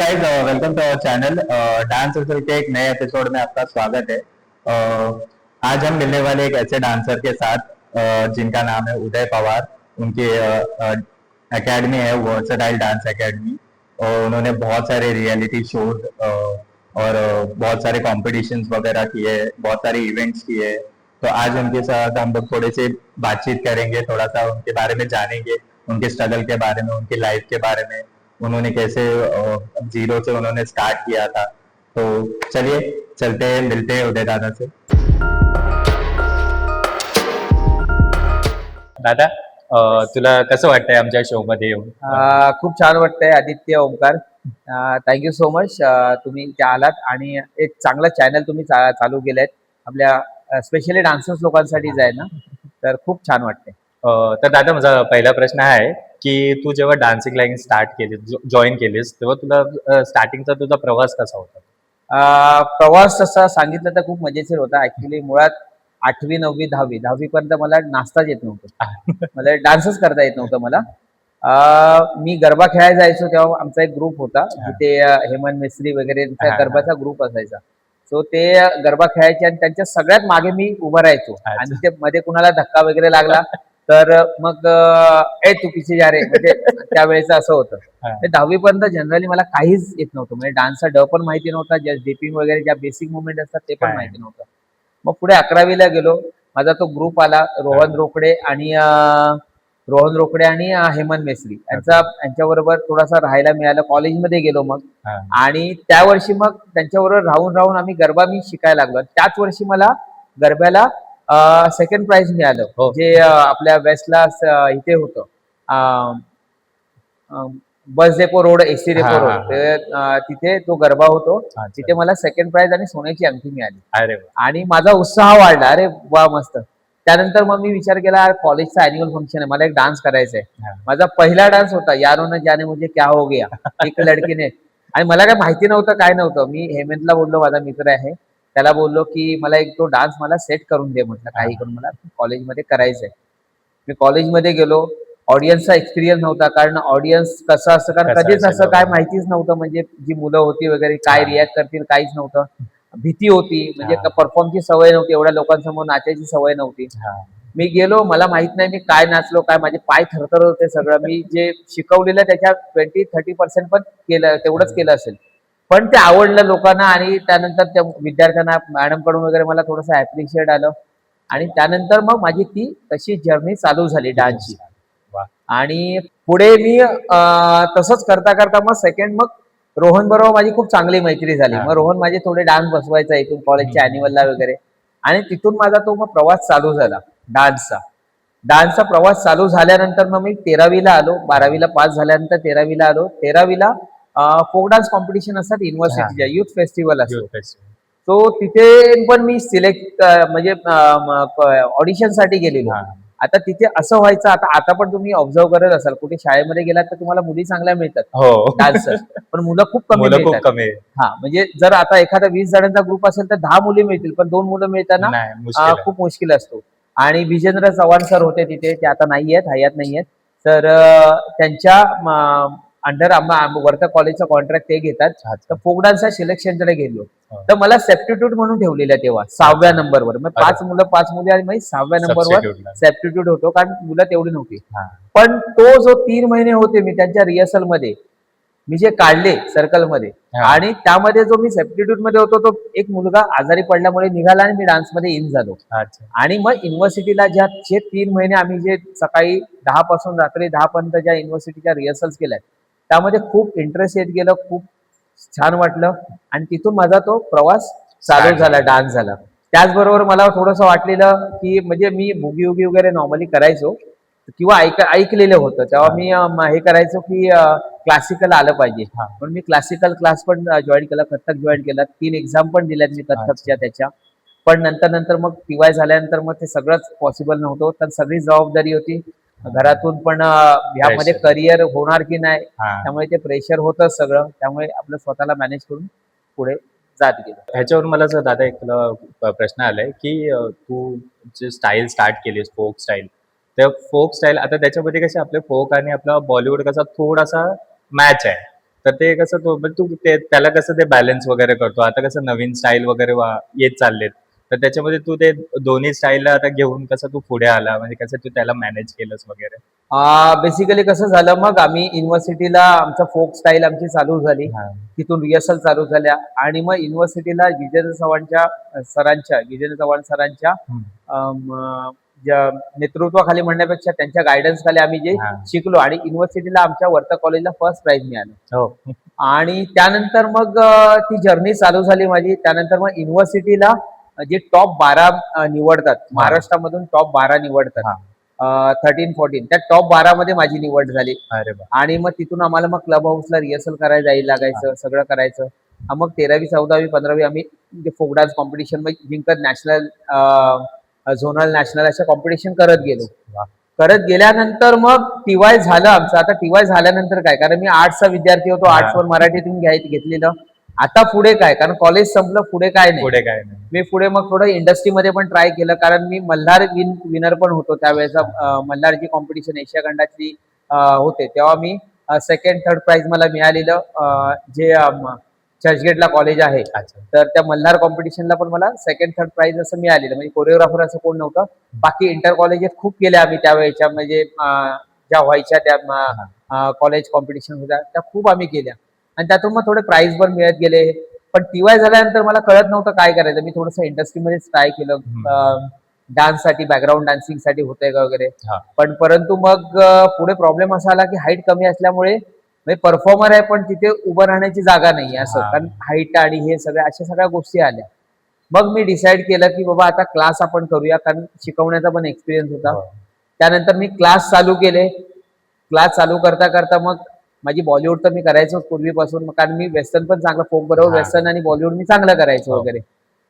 Guys, welcome to our channel. Dance hustle के एक नए एपिसोड में आपका स्वागत है। आज हम मिलने वाले एक ऐसे डांसर के साथ जिनका नाम है उदय पवार। उनकी एकेडमी है वर्सेटाइल डांस एकेडमी, और उन्होंने बहुत सारे रियलिटी शोज और बहुत सारे कॉम्पिटिशन्स वगैरह किए, बहुत सारे इवेंट्स किए। तो आज उनके साथ हम लोग थोड़े से बातचीत करेंगे, थोड़ा सा उनके बारे में जानेंगे, उनके स्ट्रगल के बारे में, उनकी लाइफ के बारे में, उन्होंने कैसे जीरो से उन्होंने स्टार्ट किया था। तो चलिए चलते हैं, मिलते हैं उदय दादा से। दादा, तुला कसं वाटतंय आमच्या शो मध्ये येऊन? खूप छान वाटतंय Aditya, Omkar. Thank you so much. तुम्ही इथे आलात आणि एक चांगलं चॅनल तुम्ही चालू केलंय आपल्या स्पेशली डान्सर्स लोकांसाठीच आहे ना, तर खूप छान वाटतंय. तर दादा, माझा पहिला प्रश्न हा आहे की तू जेव्हा डान्सिंग लाईन स्टार्ट केली, जॉईन केलीस, तेव्हा तुला स्टार्टिंगचा तुझा प्रवास कसा होता? प्रवास तसा सांगितलं तर खूप मजेशीर होता. ऍक्च्युली मुळात 8वी 9वी 10वी पर्यंत मला नाचताच येत नव्हतं. मला डान्सच करता येत नव्हतं मला. मी गरबा खेळायला जायचो तेव्हा आमचा एक ग्रुप होता, जिथे हेमंत मिस्त्री वगैरे गरबाचा ग्रुप असायचा. सो ते गरबा खेळायचे आणि त्यांच्या सगळ्यात मागे मी उभं राहायचो. आणि ते मध्ये कुणाला धक्का वगैरे लागला तर मग ए तू पिछे जा रे, म्हणजे त्यावेळेचं असं होतं. ते 10वी पर्यंत जनरली मला काहीच येत नव्हतं, म्हणजे डान्सचा ड पण माहिती नव्हता, जस्ट डिपिंग वगैरे ज्या बेसिक मुवमेंट असतात ते पण माहिती नव्हतं. मग पुढे 11वीला गेलो. माझा तो ग्रुप आला, रोहन रोकडे आणि हेमंत मेसरी यांच्याबरोबर थोडासा राहायला मिळालं. कॉलेजमध्ये गेलो मग, आणि त्या वर्षी मग त्यांच्याबरोबर राहून राहून मी शिकायला लागलो. त्याच वर्षी मला गरब्याला सेकंड प्राइज मिळालं, जे आपल्या वेस्टला इथे होतं, bus depot road, AC depot road, तिथे तो गरबा होतो. तिथे मला सेकंड प्राइज आणि सोन्याची अंगठी मिळाली. आणि माझा उत्साह वाढला. अरे वा, मस्त. त्यानंतर मग मी विचार केला, कॉलेजचा अॅन्युअल फंक्शन आहे, मला एक डान्स करायचा आहे. माझा पहिला डान्स होता यारो न जाने मुझे क्या हो गया, एक लडकीने. आणि मला काय माहिती नव्हतं, काय नव्हतं. मी हेमंतला बोललो, माझा मित्र आहे, त्याला बोललो की मला एक तो डान्स मला सेट करून दे, म्हटलं काही करून मला कॉलेजमध्ये करायचंय. मी कॉलेजमध्ये गेलो. ऑडियन्सचा एक्सपिरियन्स नव्हता, कारण ऑडियन्स कसं असतं, कारण कधीच असं काय माहितीच नव्हतं, म्हणजे जी मुलं होती वगैरे काय रिॲक्ट करतील काहीच नव्हतं. भीती होती, म्हणजे परफॉर्मची सवय नव्हती, एवढ्या लोकांसमोर नाचायची सवय नव्हती. मी गेलो, मला माहित नाही मी काय नाचलो, काय माझे पाय थरथरत होते. सगळं मी जे शिकवलेलं त्याच्या 20-30% पण केलं, तेवढंच केलं असेल. पण ते आवडलं लोकांना, आणि त्यानंतर त्या विद्यार्थ्यांना, मॅडम कडून वगैरे मला थोडंसं ऍप्रिशिएट आलं. आणि त्यानंतर मग माझी ती तशी जर्नी चालू झाली डान्सची. आणि पुढे मी तसंच करता करता मग रोहन बरोबर माझी खूप चांगली मैत्री झाली. मग रोहन माझे थोडे डान्स बसवायचा इथून कॉलेजच्या अॅन्युअलला वगैरे, आणि तिथून माझा तो मग प्रवास चालू झाला डान्सचा प्रवास चालू झाल्यानंतर मग मी 13वीला आलो. 12वीला पास झाल्यानंतर 13वीला आलो. 13वीला फोक डान्स कॉम्पिटिशन असतात युनिव्हर्सिटीच्या, युथ फेस्टिवल असतो. तो तिथे पण मी सिलेक्ट, म्हणजे ऑडिशन साठी गेलेलो. आता तिथे असं व्हायचं, आता पण तुम्ही ऑब्झर्व करत असाल, कुठे शाळेमध्ये गेलात तर तुम्हाला मुली चांगल्या मिळतात डान्सर, पण मुलं खूप कमी मिळतात. म्हणजे जर आता एखादा 20 जणांचा ग्रुप असेल तर 10 मुली मिळतील, पण 2 मुलं मिळताना खूप मुश्किल असतो. आणि विजेंद्र चव्हाण सर होते तिथे, ते आता नाहीयेत, हयात नाहीयेत. तर त्यांच्या अंडर वर्धा कॉलेजचा कॉन्ट्रॅक्ट ते घेतात. तर फोक डान्सच्या सिलेक्शनकडे गेलो. तर मला सबस्टिट्यूट म्हणून ठेवलेलं तेव्हा 6व्या नंबरवर. मग 5 मुलं 5 मुली, आणि मग 6व्या नंबरवर सबस्टिट्यूट होतो, कारण मुलं तेवढी नव्हती. पण तो जो 3 महिने होते मी त्यांच्या रिहर्सल मध्ये, मी जे काढले सर्कलमध्ये, आणि त्यामध्ये जो मी सबस्टिट्यूट मध्ये होतो, तो एक मुलगा आजारी पडल्यामुळे निघाला आणि मी डान्समध्ये इन झालो. आणि मग युनिव्हर्सिटीला जे 3 महिने आम्ही जे सकाळी 10 पासून रात्री 10 पर्यंत ज्या युनिव्हर्सिटीच्या रिहर्सल्स केल्या, त्यामध्ये खूप इंटरेस्ट येत गेलं, खूप छान वाटलं. आणि तिथून माझा तो प्रवास चालू झाला, डान्स झाला. त्याचबरोबर मला थोडंसं वाटलेलं की, म्हणजे मी बुगी उगी वगैरे नॉर्मली करायचो किंवा ऐकलेलं होतं, तेव्हा मी हे करायचो की क्लासिकल आलं पाहिजे, म्हणून मी क्लासिकल क्लास पण जॉईन केला, कथ्थक जॉईन केला, 3 एक्झाम पण दिल्यात मी कथ्थकच्या त्याच्या. पण नंतर मग टीवाय झाल्यानंतर मग ते सगळंच पॉसिबल नव्हतं, तर सगळी जबाबदारी होती घरातून, पण ह्यामध्ये करिअर होणार की नाही, त्यामुळे ते प्रेशर होतं सगळं. त्यामुळे आपलं स्वतःला मॅनेज करून पुढे जात गेलो. ह्याच्यावर मला जर दादा एक प्रश्न आलाय की तू जे स्टाईल स्टार्ट केलीस, फोक स्टाईल, त्या फोक स्टाईल, आता त्याच्यामध्ये कसे आपले फोक आणि आपला बॉलिवूड कसा थोडासा मॅच आहे, तर ते कसं तू त्याला कसं ते बॅलन्स वगैरे करतो. आता कसं नवीन स्टाईल वगैरे येत चाललेत. तर त्याच्यामध्ये तू ते दोन्ही स्टाईलला आता घेऊन कसं तू पुढे आला, म्हणजे कसं तू त्याला मॅनेज केलंस वगैरे? बेसिकली कसं झालं, मग आम्ही युनिव्हर्सिटीला आमचं फोक स्टाईल आमची चालू झाली. हां. तिथून रिहर्सल चालू झाल्या आणि मग युनिव्हर्सिटीला विजेंद्र चव्हाण सरांच्या हं. ज्या नेतृत्वाखाली म्हणण्यापेक्षा त्यांच्या गायडन्स खाली आम्ही जे हां. शिकलो आणि युनिव्हर्सिटीला आमच्या वर्धा कॉलेजला फर्स्ट प्राइज मिळालं. हो. आणि त्यानंतर मग ती जर्नी चालू झाली माझी. त्यानंतर मग युनिव्हर्सिटीला जे टॉप 12 निवडतात, महाराष्ट्रामधून टॉप 12 निवडतात. हां. 13-14 त्या टॉप 12 मध्ये माझी निवड झाली. अरे वाह! आणि मग तिथून आम्हाला मग क्लब हाऊसला रिहर्सल करायला जायला लागायचं, सगळं करायचं. मग 13वी, 14वी, 15वी आम्ही फोक डान्स कॉम्पिटिशन जिंकत नॅशनल, झोनल, नॅशनल अशा कॉम्पिटिशन करत गेलो. वाह! करत गेल्यानंतर मग टीवाय झालं आमचं. आता टीवाय झाल्यानंतर काय, कारण मी आर्ट्सचा विद्यार्थी होतो, हां. आर्ट्सवर मराठीतून घेतलेलं. आता पुढे काय, कारण कॉलेज संपलं, पुढे काय नाही. पुढे काय नाही. मी पुढे मग थोडं इंडस्ट्रीमध्ये पण ट्राय केलं, कारण मी मल्हार विनर पण होतो त्यावेळेचा. मल्हारची कॉम्पिटिशन एशिया खंडातली होते, तेव्हा मी सेकंड थर्ड प्राइज मला मिळालेलं. जे चर्चगेटला कॉलेज आहे, अच्छा. तर त्या मल्हार कॉम्पिटिशनला पण मला सेकंड थर्ड प्राइज असं मिळालेलं. म्हणजे कोरिओग्राफर असं कोण नव्हतं. बाकी इंटर कॉलेजेस खूप केल्या आम्ही त्यावेळेच्या, म्हणजे ज्या व्हायच्या त्या कॉलेज कॉम्पिटिशन होत्या त्या खूप आम्ही केल्या आणि त्यातून मग थोडे प्राइज पण मिळत गेले. पण टीवाय झाल्यानंतर मला कळत नव्हतं काय करायचं. मी थोडंसं इंडस्ट्रीमध्येच ट्राय केलं, डान्ससाठी, बॅकग्राऊंड डान्सिंगसाठी होतंय का वगैरे. हां. परंतु मग पुढे प्रॉब्लेम असा आला की हाईट कमी असल्यामुळे, म्हणजे परफॉर्मर आहे पण तिथे उभं राहण्याची जागा नाही असं, हां. कारण हाईट आणि हे अशा सगळ्या गोष्टी आल्या. मग मी डिसाईड केलं की बाबा आता क्लास आपण करूया, कारण शिकवण्याचा पण एक्सपिरियन्स होता. हो. त्यानंतर मी क्लास चालू केले. क्लास चालू करता करता मग माझी बॉलिवूड तर मी करायचो पूर्वीपासून, कारण मी वेस्टर्न पण चांगलं, फोक बरोबर हां. वेस्टर्न आणि बॉलिवूड मी चांगलं करायचो हो. वगैरे.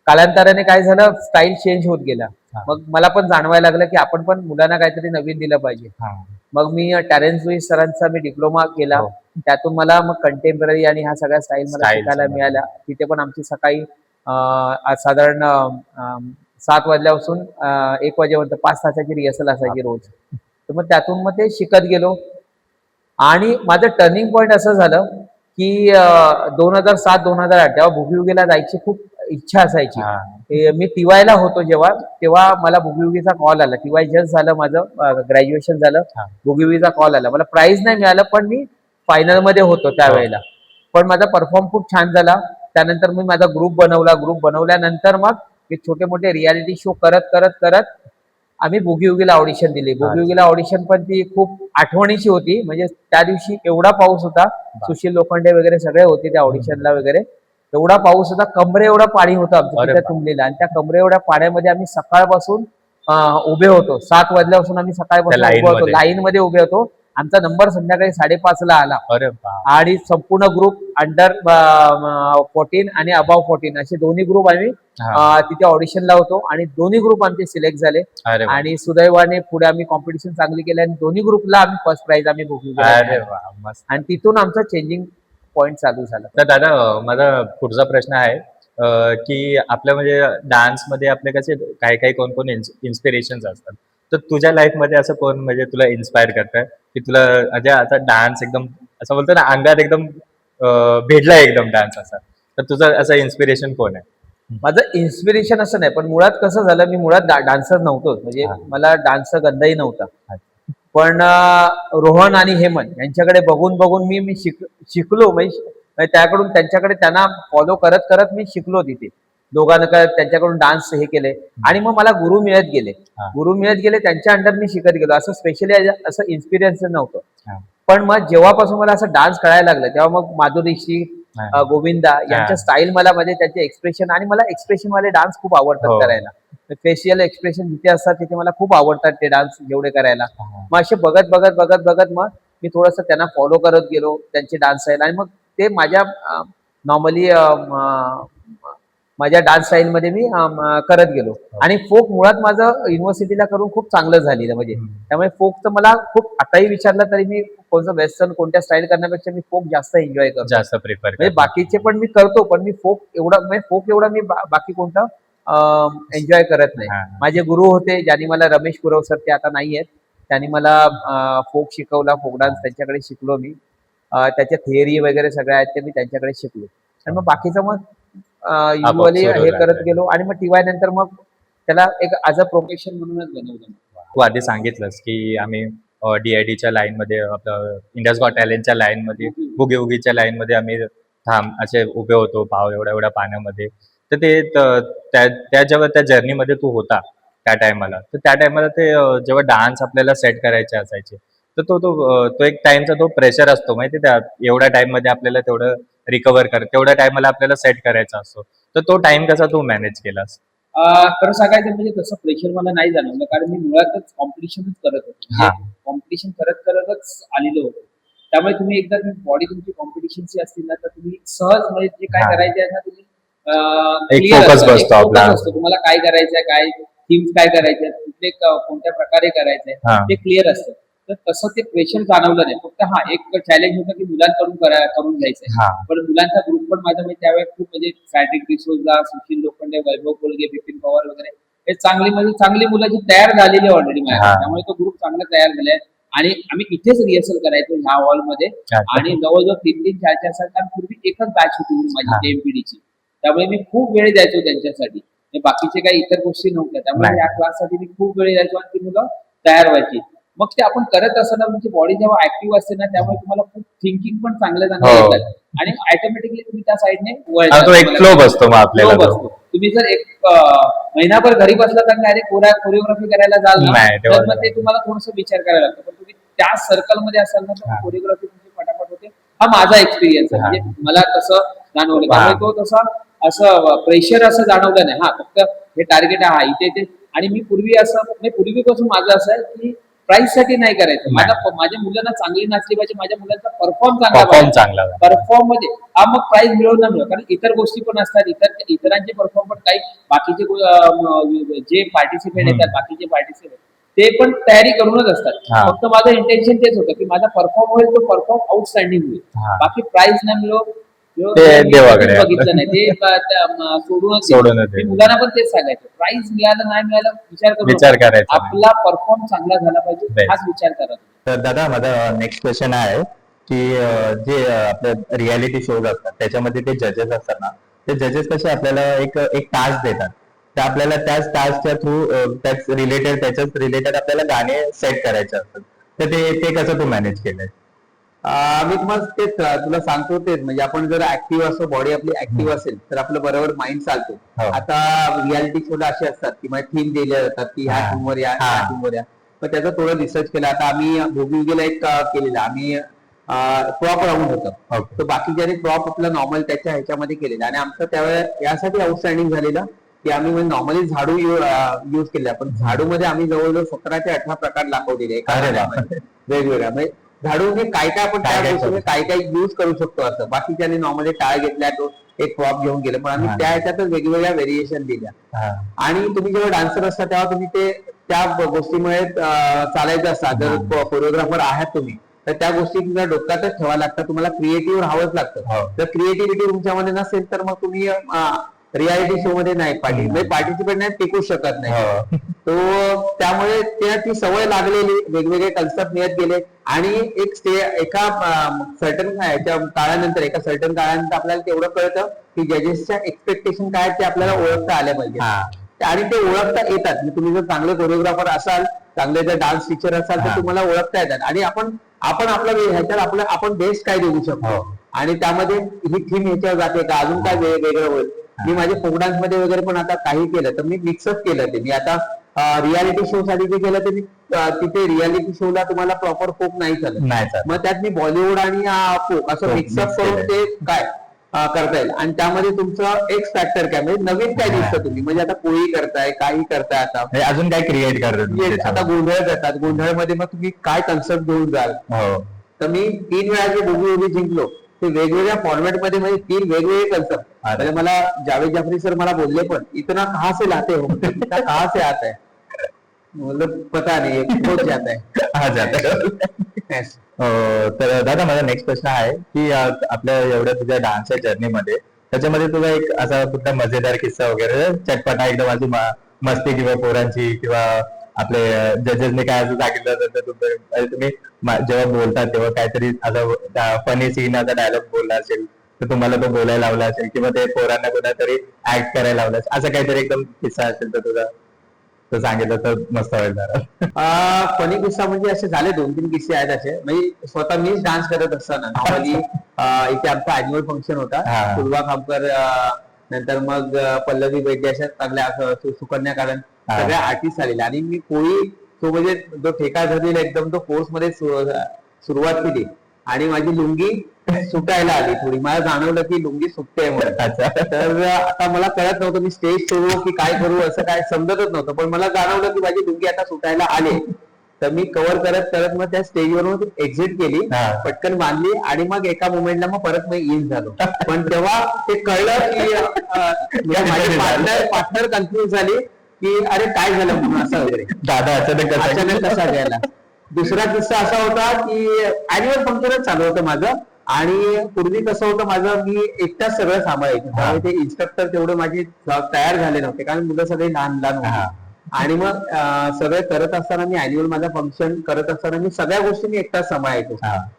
कालांतराने काय झालं, स्टाईल चेंज होत गेला. हां. मग मला पण जाणवायला लागलं की आपण पण मुलांना काहीतरी नवीन दिलं पाहिजे. हां. मग मी टॅरेन्स लुईस सरांचा मी डिप्लोमा केला. हो. त्यातून मला मग कंटेम्पररी आणि ह्या सगळ्या स्टाईल मला स्टाईल शिकायला समजलं. मिळाल्या. तिथे पण आमची सकाळी आज साधारण 7 वाजल्यापासून 1 वाजेपर्यंत 5 तासाची रिहर्सल असायची रोज. तर मग त्यातून मग ते शिकत गेलो. आणि माझं टर्निंग पॉईंट असं झालं की 2007-2008 तेव्हा भुगीउगीला जायची खूप इच्छा असायची. हां. मी टीवायला होतो जेव्हा, तेव्हा मला भुगीउगीचा कॉल आला. टीवाय जस्ट झालं माझं, ग्रॅज्युएशन झालं. हां. भुगीउगीचा कॉल आला. मला प्राइज नाही मिळालं, पण मी फायनल मध्ये होतो त्यावेळेला. पण माझा परफॉर्म खूप छान झाला. त्यानंतर मी माझा ग्रुप बनवला. ग्रुप बनवल्यानंतर मग मी छोटे मोठे रियालिटी शो करत करत करत आम्ही भुगीउगीला ऑडिशन दिली. भुगीउगीला ऑडिशन पण ती खूप आठवणीची होती. म्हणजे त्या दिवशी एवढा पाऊस होता, सुशील लोखंडे वगैरे सगळे होते त्या ऑडिशनला वगैरे. एवढा पाऊस होता, कमरे एवढा पाणी होतं आमचं अरे तिथे बाप! तुंबलेलं. आणि त्या कमरे एवढ्या पाण्यामध्ये आम्ही सकाळपासून उभे होतो. 7 वाजल्यापासून आम्ही सकाळपासून त्या उभे होतो, लाईनमध्ये. लाईन मध्ये उभे होतो. आमचा नंबर संध्याकाळी 5:30ला आला. अरे बाप! आणि संपूर्ण ग्रुप अंडर 14 आणि अबाव 14 असे दोन्ही ग्रुप आम्ही हां. तिथे ऑडिशनला होतो आणि दोन्ही ग्रुप आमचे सिलेक्ट झाले. अरे वाह! आणि सुदैवाने पुढे आम्ही कॉम्पिटिशन चांगली केली आणि दोन्ही ग्रुपला आम्ही फर्स्ट प्राइज आम्ही भोगवली. अरे वाह! मस्त. आणि तिथून आमचं चेंजिंग पॉईंट चालू झाला. तर दादा, माझा पुढचा प्रश्न आहे, की आपल्या म्हणजे डान्समध्ये आपले कसे काही कोण इन्स्पिरेशन्स असतात. तर तुझ्या लाईफमध्ये असं कोण म्हणजे तुला इन्स्पायर करतंय, की तुला म्हणजे आता डान्स एकदम असं बोलतो ना, अंगात एकदम भिडलाय एकदम डान्स असा. तर तुझं असं इन्स्पिरेशन कोण आहे? माझं इन्स्पिरेशन असं नाही, पण मुळात कसं झालं, मी मुळात डान्सर नव्हतोच. म्हणजे हां. मला डान्सचा गंधही नव्हता. अच्छा. पण रोहन आणि हेमंत यांच्याकडे बघून बघून मी शिकलो. म्हणजे त्याकडून त्यांच्याकडे त्यांना फॉलो करत करत मी शिकलो तिथे. दोघांना त्यांच्याकडून डान्स हे केले आणि मग मला गुरु मिळत गेले. हां. गुरु मिळत गेले, त्यांच्या अंडर मी शिकत गेलो. असं स्पेशली असं इन्स्पिरियन्स नव्हतं. हां. पण मग जेव्हापासून मला असं डान्स कळायला लागलं, तेव्हा मग माधुरीशी, हां. गोविंदा यांच्या हां. स्टाईल मला, म्हणजे त्यांचे एक्सप्रेशन, आणि मला एक्सप्रेशन वाले डान्स खूप आवडतात हो. करायला. फेशियल एक्सप्रेशन जिथे असतात तिथे मला खूप आवडतात ते डान्स जेवढे करायला. हां. मग असे बघत बघत बघत बघत मग मी थोडंसं त्यांना फॉलो करत गेलो, त्यांचे डान्स स्टाईल. आणि मग ते माझ्या नॉर्मली माझ्या डान्स स्टाईलमध्ये मी करत गेलो. आणि फोक मुळात माझं युनिव्हर्सिटीला करून खूप चांगलं झालेलं. म्हणजे त्यामुळे फोक तर मला खूप, आताही विचारलं तरी मी कोणतं वेस्टर्न कोणत्या स्टाईल करण्यापेक्षा मी फोक जास्त एन्जॉय करतो. जास्त प्रिफर म्हणजे बाकीचे पण मी करतो, पण मी फोक एवढा मी बाकी कोणता एन्जॉय करत नाही. हां. माझे गुरु होते, ज्यांनी मला, रमेश कुरव सर, ते आता नाही आहेत, त्यांनी मला फोक शिकवला, फोक डान्स त्यांच्याकडे शिकलो मी. त्याच्या थिअरी वगैरे सगळ्या आहेत ते मी त्यांच्याकडे शिकलो आणि मग बाकीचं मग आपोआप युजली सुरू हे झालं. करत गेलो आणि मग टीवाय नंतर मग त्याला एक ॲज अ प्रोफेशन म्हणूनच बनवलं. तू आधी सांगितलंस की आम्ही DIDच्या लाईन मध्ये आपलं इंडियाज गॉट टॅलेंटच्या लाईन मध्ये बुगी उगीच्या लाईन मध्ये आम्ही असे उभे होतो पाव एवढ्या एवढ्या पाण्यामध्ये. तर ते त्या जेव्हा त्या जर्नीमध्ये तू होता त्या टायमाला, तर त्या टायमाला ते जेव्हा डान्स आपल्याला सेट करायचे असायचे, तर तो एक टाइमचा तो प्रेशर असतो माहिती त्या एवढ्या टाइम मध्ये आपल्याला तेवढं रिकव्हर तेवढ्या टायमाला आपल्याला सेट करायचा असतो. तर तो टाइम कसा तू मॅनेज केलास? खरं सांगायचं म्हणजे तसं प्रेशर मला नाही जाणवलं कारण मी मुळातच कॉम्पिटिशनच करत होतो. हा. कॉम्पिटिशन करतच आलेलो होतो. त्यामुळे तुम्ही एकदा बॉडी तुमची कॉम्पिटिशनची असतील ना तर तुम्ही सहज म्हणजे जे काय हा. करायचे आहे ना तुम्ही एक clear focus असतं. बसतो एक आपला. focus असतो. तुम्हाला काय करायचंय, काय थीम्स काय करायचे, कुठले कोणत्या प्रकारे करायचंय हा. ते क्लिअर असतं. तर तसं ते प्रेशर जाणवलं नाही. फक्त एक चॅलेंज होतं की मुलांकडून करून घ्यायचंय. हा. पण मुलांचा ग्रुप पण माझा म्हणजे त्यावेळेस खूप म्हणजे फॅड्रिक डिसोजा, सुशील लोखंडे, वैभव कोलगे, बिपिन पवार वगैरे हे चांगली मुलं जी तयार झालेली ऑलरेडी माझ्या. हा. त्यामुळे तो ग्रुप चांगला तयार झालाय आणि आम्ही इथेच रिहर्सल करायचो ह्या हॉलमध्ये अच्छा. आणि जवळजवळ 3-3, 4-4 तास कारण पूर्वी एकच बॅच होती माझी हा. TMPDची. त्यामुळे मी खूप वेळ द्यायचो त्यांच्यासाठी. हे बाकीचे काही इतर गोष्टी नव्हत्या. त्यामुळे नाही. या क्लाससाठी मी खूप वेळ द्यायचो आणि ती मुलं तयार व्हायची. मग ते आपण करत असताना तुमची बॉडी जेव्हा ऍक्टिव्ह असते ना त्यामुळे तुम्हाला खूप थिंकिंग पण चांगलं हो. येतात आणि ऑटोमॅटिकली तुम्ही त्या साईडने हा, तो एक फ्लो बसतो मग आपल्याला तो. बसतो. तुम्ही जर एक महिनाभर घरी बसला तर डायरेक्ट कोरिओग्राफी करायला जाल ना नाही, तेव्हा तर मग ते तुम्हाला थोडंसं विचार करायला लागतो. पण तुम्ही त्या सर्कलमध्ये असाल ना तर हा. कोरिओग्राफी तुमची फटाफट होते. हा माझा एक्सपिरियन्स आहे. हा. म्हणजे मला तसं जाणवलं. हा. त्यामुळे तो तसा असं प्रेशर असं जाणवलं नाही. हा फक्त हे टार्गेट हा इथे आणि मी पूर्वीपासून माझं असं आहे की प्राइस साठी नाही करायचं. माझ्या मुलांना चांगली नाचली पाहिजे, माझ्या मुलांचा परफॉर्म चांगला परफॉर्म मध्ये हा मग प्राइस मिळवून ना मिळव कारण इतर गोष्टी पण असतात. इतरांचे परफॉर्म पण काही बाकीचे जे पार्टिसिपेट येतात बाकीचे पार्टिसिपेट ते पण तयारी करूनच असतात. हा. फक्त माझं इंटेन्शन तेच होतं की माझा परफॉर्म होईल तो परफॉर्म आउटस्टँडिंग होईल. हा. बाकी प्राइस ना मिळव ते देवाकडे बघितलं नाही ते सोडूनच सोडूनच मी दिलं. मुलांना पण तेच सांगायचं प्राइस मिळालं नाही मिळालं विचार करायचा नाही. आपला परफॉर्म चांगला झाला पाहिजे Best. हाच विचार करा. तर दादा माझा नेक्स्ट क्वेश्चन आहे की जे आपले रियालिटी शोज असतात त्याच्यामध्ये ते जजेस असतात ना, ते जजेस कसे आपल्याला एक टास्क देतात, तर आपल्याला त्याच टास्कच्या थ्रू त्याच्याच रिलेटेड आपल्याला गाणे सेट करायचे असतात. तर ते कसं तू मॅनेज केलंय? मी तुम्हाला तेच तुला सांगतो तेच म्हणजे आपण जर ऍक्टिव्ह असो बॉडी आपली ऍक्टिव्ह असेल तर आपलं बरोबर माइंड चालतो. हो. आता रियालिटी शोला असे असतात की माझी थीम दिल्या जातात की ह्या हा. थीमवर या हा. ह्या थीमवर या. मग त्याचं थोडं रिसर्च केलं. आता आम्ही भोगीला एक केलेलं आम्ही प्रॉप राऊंड होतं. Okay. तर बाकीच्या प्रॉप आपलं नॉर्मल त्याच्या ह्याच्यामध्ये केलेलं आणि आमचं त्यावेळेस यासाठी आउटस्टँडिंग झालेलं की आम्ही म्हणजे नॉर्मली झाडू यूज केले पण झाडू मध्ये आम्ही जवळजवळ 17 ते 18 प्रकार दाखवलेले एका अरे गाण्यामध्ये. वेगवेगळ्या म्हणजे झाडू म्हणजे काय आपण काय त्या काय गोष्टीने करू काय काय युज करू शकतो असं. बाकीच्याने नॉर्मली टाळ घेतल्या तो एक प्रॉप घेऊन गेलं पण आम्ही हा. त्या ह्याच्यातच वेगवेगळ्या व्हेरिएशन दिल्या. हा. आणि तुम्ही जेव्हा डान्सर असता तेव्हा तुम्ही ते त्या गोष्टीमुळे चालायचं असतात. जर कोरिओग्राफर आहात तुम्ही तर त्या गोष्टी तुमच्या डोक्यातच ठेवायला लागतात. तुम्हाला क्रिएटिव्ह राहावंच लागतं. हो. जर क्रिएटिव्हिटी तुमच्यामध्ये नसेल तर मग तुम्ही रियालिटी शो मध्ये नाही पार्टिसिपेट नाही टिकू शकत नाही. हो. तो त्यामुळे ती सवय लागलेली वेगवेगळे कन्सेप्ट मिळत गेले आणि एका सर्टन एका सर्टन काळानंतर आपल्याला तेवढं कळतं की जजेसच्या एक्सपेक्टेशन काय आहेत ते आपल्याला ओळखता आल्या पाहिजे. हा. आणि ते ओळखता येतात. म्हणजे तुम्ही जर चांगले कोरिओग्राफर असाल, चांगले जर डान्स टीचर असाल तर हा. तुम्हाला ओळखता येतात आणि आपण ह्याच्यात आपण बेस्ट काय देऊ शकतो हो. आणि त्यामध्ये ही थीम ह्याच्यावर जाते का अजून काय वेगळं होईल. मी माझे फोक डान्स मध्ये वगैरे पण आता काही केलं तर मी मिक्सअप केलं ते. मी आता रियालिटी शो साठी जे केलं ते तिथे रियालिटी शोला तुम्हाला प्रॉपर फोक नाही चालत. नाही चालत. मग त्यात मी बॉलिवूड आणि फोक असं Folk मिक्सअप mix करून केलंय. ते काय करता येईल आणि त्यामध्ये तुमचं एक्स फॅक्टर काय म्हणजे नवीन काय दिसतं तुम्ही म्हणजे आता पोळी करताय काही करताय आता म्हणजे अजून काय क्रिएट करतो तुम्ही आता त्याच्यावर? गोंधळ करतात. गोंधळमध्ये मग तुम्ही काय कन्सेप्ट घेऊन जाल. हो. तर मी 3 वेळा जे उभी जिंकलो ते वेगवेगळ्या फॉर्मॅट मध्ये म्हणजे 3 वेगवेगळे कन्सेप्ट. अरे. म्हणजे मला जावेद जाफरी सर मला बोलले पण इतना कहाँ से लाते हो इतना कहाँ से आता है मतलब पता नहीं हो जाता है. हा जात. Yes. तर दादा माझा नेक्स्ट प्रश्न आहे की आपल्या एवढ्या तुझ्या डान्सच्या जर्नीमध्ये त्याच्यामध्ये तुझा एक असा कुठला मजेदार किस्सा वगैरे चटपटा एकदम अशी मस्ती किंवा पोरांची किंवा आपले जजेसने काय असं सांगितलं होतं तर म्हणजे तुम्ही जेव्हा बोलतात तेव्हा काहीतरी असं फनी सीन असा डायलॉग बोलला असेल तर तुम्हाला तो बोलायला लावला असेल किंवा ते पोरांना कोणातरी ऍक्ट करायला लावलं असेल, असं काहीतरी एकदम किस्सा असेल तर तुझा तो सांगितलं तर मस्त होईल जरा. फनी किस्सा म्हणजे असे झाले 2-3 किस्से आहेत असे, म्हणजे स्वतः मीच डान्स करत असताना नॉर्मली इथे आमचा अॅन्युअल फंक्शन होता. हा. पूर्वा खामकर नंतर मग पल्लवी वैद्य अशा चांगल्या सुकन्या कारण हा. सगळ्या आर्टिस्ट आलेल्या आणि मी कोळी तो म्हणजे जो ठेका धरलेला एकदम तो फोर्स मध्ये सुरुवात केली आणि माझी लुंगी सुटायला आली थोडी. मला जाणवलं की लुंगी सुटते म्हणून. अच्छा. तर आता मला कळत नव्हतं मी स्टेज सोडू की काय करू असं काय समजतच नव्हतं, पण मला जाणवलं की माझी लुंगी आता सुटायला आली. तर मी कव्हर करत करत मग त्या स्टेजवरून एक्झिट केली, हा. पटकन बांधली आणि मग एका मोमेंटला मग परत मी इन झालो. पण तेव्हा ते कळलं की माझे पार्टनर कन्फ्युज झाली की अरे काय झालं म्हणून असं वगैरे. दादा अचानक कसा गेला. दुसरा किस्सा असा होता की अॅन्युअल फंक्शनच चालू होतं माझं आणि पूर्वी कसं होतं माझं मी एकटाच सगळं सांभाळायचं, त्यामुळे ते इन्स्ट्रक्टर तेवढे माझे तयार झाले नव्हते कारण मुलं सगळे लहान लहान होती. आणि मग सगळे करत असताना मी अॅन्युअल माझा फंक्शन करत असताना मी सगळ्या गोष्टी मी एकटाच सांभाळायचो.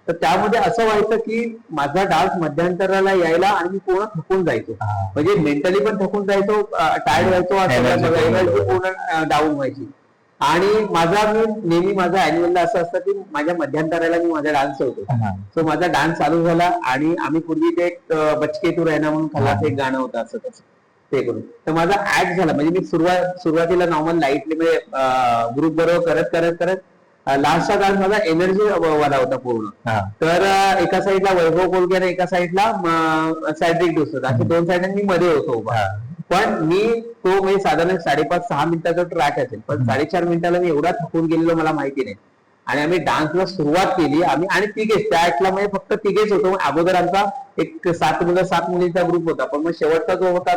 तर त्यामध्ये असं व्हायचं की माझा डान्स मध्यंतराला यायला आणि मी पूर्ण थकून जायचो, म्हणजे मेंटली पण थकून जायचो, टायर्ड व्हायचो, एनर्जी पूर्ण डाऊन व्हायची. आणि नेहमी माझा अॅन्युअलला असं असतं की माझ्या मध्यंतराला मी माझा डान्स ठेवतो. सो माझा डान्स चालू झाला आणि आम्ही पूर्वी ते एक बचके तू रहना म्हणून खलास एक गाणं होतं असं तसं ते करून. तर माझा ऍक्ट झाला, म्हणजे मी सुरुवातीला नॉर्मल लाईटली म्हणजे ग्रुप बरोबर करत करत करत लास्टचा डान्स माझा एनर्जी वाला होता पूर्ण. तर एका साईडला वैभव कोलगे आणि एका साईडला सॅड्रिक डोसर असे 2 साईड मी मध्ये होतो उभा. पण मी तो म्हणजे साधारण 5.5-6 मिनिटाचा ट्रॅक असेल, पण 4.5 मिनिटाला मी एवढा थकून गेलेलो मला माहिती नाही. आणि आम्ही डान्सला सुरुवात केली आम्ही आणि तिघेच त्या ऍक्टला म्हणजे फक्त तिघेच होतो. अगोदर आमचा एक 7 मुलींचा ग्रुप होता, पण मग शेवटचा जो होता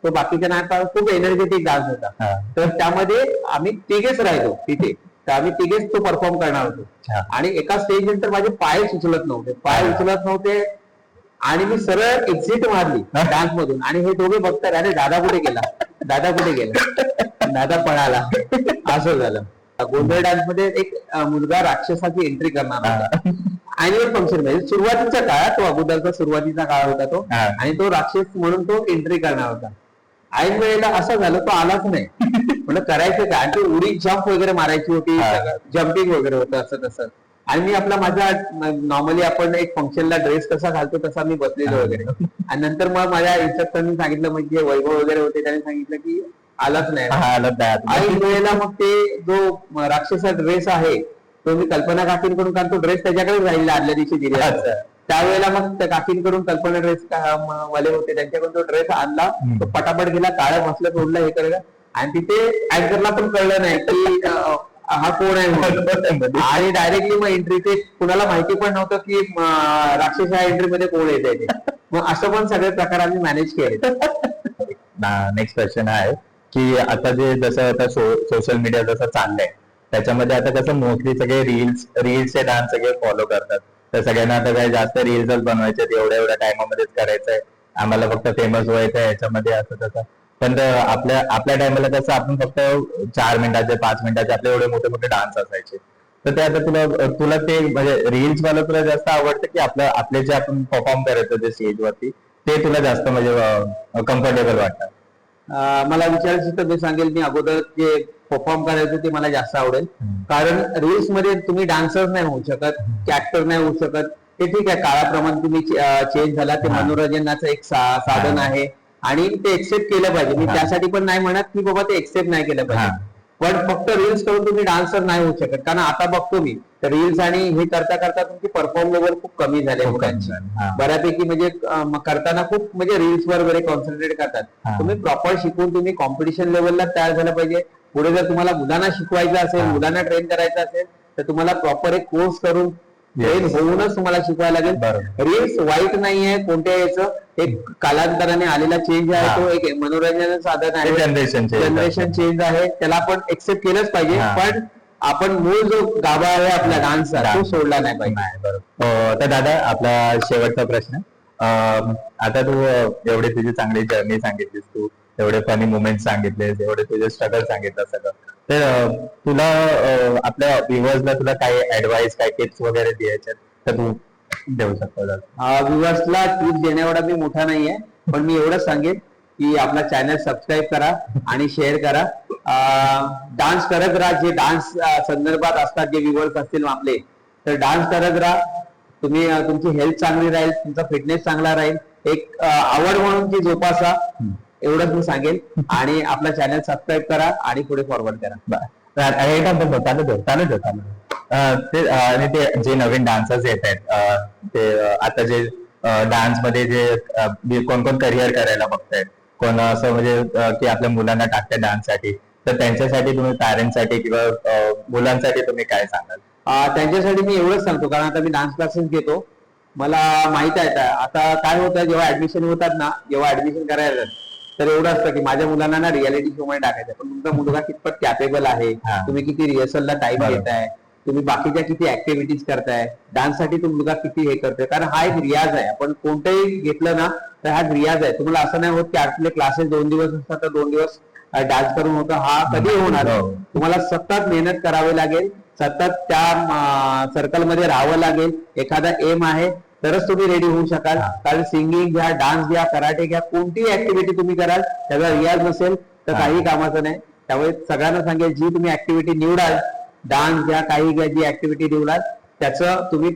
तो बाकीच्या नाटका खूप एनर्जेटिक डान्स होता. तर त्यामध्ये आम्ही तिघेच राहिलो तिथे, तर आम्ही तिघेच तो परफॉर्म करणार होतो. आणि एका स्टेज नंतर माझे पाय उचलत नव्हते आणि मी सरळ एक्झिट मारली डान्स मधून आणि हे दोघे बघतात अरे दादा कुठे गेला दादा पळाला. असं झालं. गोंधळ डान्स मध्ये एक मुलगा राक्षसाची एंट्री करणार होता अॅन्युअल फंक्शन मध्ये. सुरुवातीच्या काळात तो अगोदरचा सुरुवातीचा काळ होता तो, आणि तो राक्षस म्हणून तो एंट्री करणार होता. ऐन वेळेला असं झालं तो आलाच नाही. म्हणलं करायचं काय, आणि ती उडी जम्प वगैरे मारायची होती, जम्पिंग वगैरे होतं असं तसं. आणि मी माझा नॉर्मली आपण एक फंक्शनला ड्रेस कसा घालतो तसा मी बसलेलो वगैरे. आणि नंतर मग माझ्या इन्स्ट्रक्टरनी सांगितलं, म्हणजे वैभव वगैरे होते त्याने सांगितलं की आलाच नाही. ऐन वेळेला मग ते जो राक्षसा ड्रेस आहे तो मी कल्पना काकींकडून, कारण तो ड्रेस त्याच्याकडे राहिला आदल्या दिवशी दिला. त्यावेळेला मग त्या काकींकडून कल्पना ड्रेस वाले होते त्यांच्याकडून तो ड्रेस आणला, तो पटापट गेला, काळ्या मसलं तोडलं हे करायला. आणि तिथे अँकरला पण कळलं नाही की हा कोण आहे म्हणून. आणि डायरेक्टली मग एंट्री, ते कुणाला माहिती पण नव्हतं की राक्षस ह्या एंट्री मध्ये कोण येते ते. मग असं पण सगळे प्रकार आम्ही मॅनेज केले. नेक्स्ट क्वेश्चन आहे की आता जे जसं आता सोशल मीडिया जसं चाललंय त्याच्यामध्ये आता कसं मोस्टली सगळे रील्सचे डान्स सगळे फॉलो करतात. तर सगळ्यांना आता काही जास्त रील्सच बनवायचे, एवढ्या टायमामध्येच करायचंय, आम्हाला फक्त फेमस व्हायचंय याच्यामध्ये असं तसं. पण आपल्या टायमाला कसं आपण फक्त 4 मिनिटाचे 5 मिनिटाचे आपले एवढे मोठे मोठे डान्स असायचे. तर ते आता तुला ते म्हणजे रील्स वाला तुला जास्त आवडतं की आपले जे आपण परफॉर्म करायचो जे स्टेजवरती ते तुला जास्त म्हणजे कम्फर्टेबल वाटतं? मला विचारायचं तर मी सांगेल मी अगोदर जे परफॉर्म करायचं ते मला जास्त आवडेल. कारण रील्स मध्ये तुम्ही डान्सर नाही होऊ शकत, ऍक्टर नाही होऊ शकत. ते ठीक आहे, काळाप्रमाणे तुम्ही चेंज झाला, ते मनोरंजनाचं एक साधन आहे आणि ते एक्सेप्ट केलं पाहिजे. मी त्यासाठी पण नाही म्हणत की बाबा ते एक्सेप्ट नाही केलं पाहिजे, पण फक्त रील्स करून तुम्ही डान्सर नाही होऊ शकत. कारण आता बघतो मी रील्स आणि हे करता करता तुमची परफॉर्म लेवल खूप कमी झाले मुलांची बऱ्यापैकी. म्हणजे करताना खूप म्हणजे रील्स वर वगैरे कॉन्सन्ट्रेट करतात. तुम्ही प्रॉपर शिकून तुम्ही कॉम्पिटिशन लेवलला तयार झालं पाहिजे. पुढे जर तुम्हाला मुलांना शिकवायचं असेल, मुलांना ट्रेन करायचं असेल, तर तुम्हाला प्रॉपर एक कोर्स करून ट्रेन होऊनच तुम्हाला शिकवायला लागेल. रील्स वाईट नाहीये कोणत्या याचं, एक कालांतराने आलेला चेंज आहे, तो एक मनोरंजनाचं साधन आहे, जनरेशन चेंज आहे, त्याला आपण एक्सेप्ट केलंच पाहिजे. पण आपण मूळ जो गाभा आहे आपला डान्सचा तो सोडला नाही पाहिजे. बरोबर. तर दादा आपला शेवटचा प्रश्न, आता तू एवढी तुझी चांगली जर्नी सांगितलीस, तू एवढे फनी मुमेंट सांगितले, एवढे तुझे स्ट्रगल सांगितलं सगळं, तर तुला आपल्या व्ह्युअर्सला तुला काही ऍडवाइस काही टिप्स वगैरे द्यायचे तर तू देऊ शकतो दादा. व्ह्युअर्सला टिप्स देण्याएवढा मी मोठा नाहीये, पण मी एवढंच सांगेन की आपला चॅनल सबस्क्राईब करा आणि शेअर करा. डान्स करत राहा. जे डान्स संदर्भात असतात, जे व्ह्युअर्स असतील आपले, तर डान्स करत राहा. तुम्ही तुमची हेल्थ चांगली राहील, तुमचा फिटनेस चांगला राहील. एक आवड म्हणून ती जोपासा, एवढंच मी सांगेन. आणि आपला चॅनल सबस्क्राईब करा आणि पुढे फॉरवर्ड करा. ते आणि ते जे नवीन डान्सर्स येत आहेत, ते आता जे डान्स मध्ये जे कोण कोण करिअर करायला बघतायत, कोण असं म्हणजे की आपल्या मुलांना टाकतात डान्ससाठी, तर त्यांच्यासाठी तुम्ही पॅरेंट्ससाठी किंवा मुलांसाठी तुम्ही काय सांगाल? त्यांच्यासाठी मी एवढंच सांगतो, कारण आता मी डान्स क्लासेस घेतो. मला माहित आहे आता काय होतं, जेव्हा ऍडमिशन होतात ना, जेव्हा ऍडमिशन करायला, तर एवढं असतं की माझ्या मुलांना ना रियालिटी शो मध्ये टाकायचं. पण तुमचा मुलगा कितपत कॅपेबल आहे, तुम्ही किती रिहर्सलला टाइम घेताय, तुम्ही बाकीच्या किती ऍक्टिव्हिटीज करताय, डान्ससाठी तो मुलगा किती हे करतोय. कारण हा एक रियाज आहे. आपण कोणतंही घेतलं ना तर हा रियाज आहे. तुम्हाला असं नाही होत की आपले क्लासेस 2 दिवस असतात तर 2 दिवस डान्स करून होतं. हा कधी होणार? तुम्हाला सतत मेहनत करावी लागेल, सतत त्या सर्कलमध्ये राहावं लागेल. एखादा एम आहे तरच तुम्ही रेडी होऊ शकाल. कारण सिंगिंग घ्या, डान्स घ्या, कराटे घ्या, कोणतीही ऍक्टिव्हिटी तुम्ही कराल, त्याचा रियाज नसेल तर काही कामाचं नाही. त्यामुळे सगळ्यांना सांगेल, जी तुम्ही ऍक्टिव्हिटी निवडाल, डान्स घ्या, काही घ्या, जी ऍक्टिव्हिटी निवडाल त्याचं तुम्ही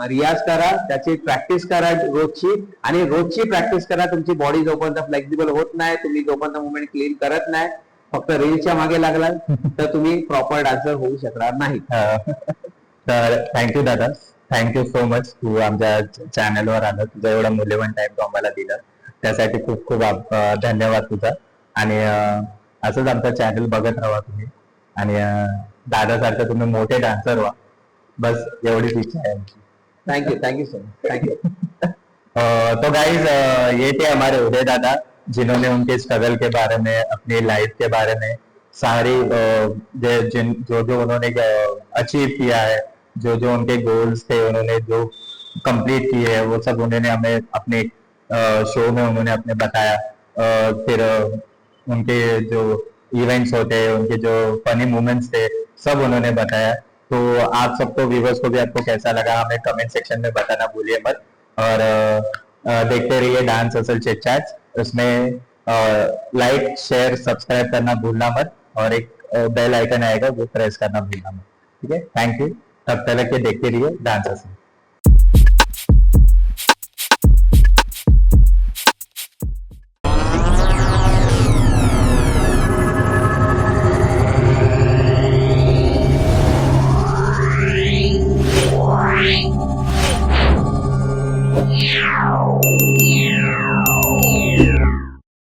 रियाज करा, त्याची प्रॅक्टिस करा रोजची. आणि रोजची प्रॅक्टिस करा. तुमची बॉडी जोपर्यंत फ्लेक्झिबल होत नाही, तुम्ही जोपर्यंत मुवमेंट क्लीन करत नाही, फक्त रीलच्या मागे लागलात, तर तुम्ही प्रॉपर डान्सर होऊ शकणार नाही. तर थँक्यू दादा, थँक्यू सो मच. तू आमच्या चॅनलवर आलं, तुझा एवढा मूल्यवान टाइम तू आम्हाला दिला, त्यासाठी खूप खूप धन्यवाद तुझा. आणि असंच आमचा चॅनल बघत राहा तुम्ही, आणि दादासारखं तुम्ही मोठे डान्सर व्हा, बस एवढीच इच्छा है. Thank you so much, thank you. तो गाइज ये थे हमारे उदय दादा, जिन्होंने उनके स्ट्रगल के बारे में, अपनी लाइफ के बारे में सारी जो उन्होंने अचीव किया है, जो उनके गोल्स थे उन्होंने जो कंप्लीट किए है, वो सब उन्होंने हमें अपने शो में उन्होंने अपने बताया. फिर उनके जो इवेंट्स होते हैं, उनके जो फनी मोमेंट्स थे, सब उन्होंने बताया. तो आप सबको, व्यूवर्स को भी आपको कैसा लगा हमें कमेंट सेक्शन में बताना भूलिए मत. और देखते रहिए डांस असल चिट चैट्स. उसमें लाइक, शेयर, सब्सक्राइब करना भूलना मत, और एक बेल आइकन आएगा वो प्रेस करना भूलना मत. ठीक है, थैंक यू. तब तक के देखते रहिए डांस असल. Yeah.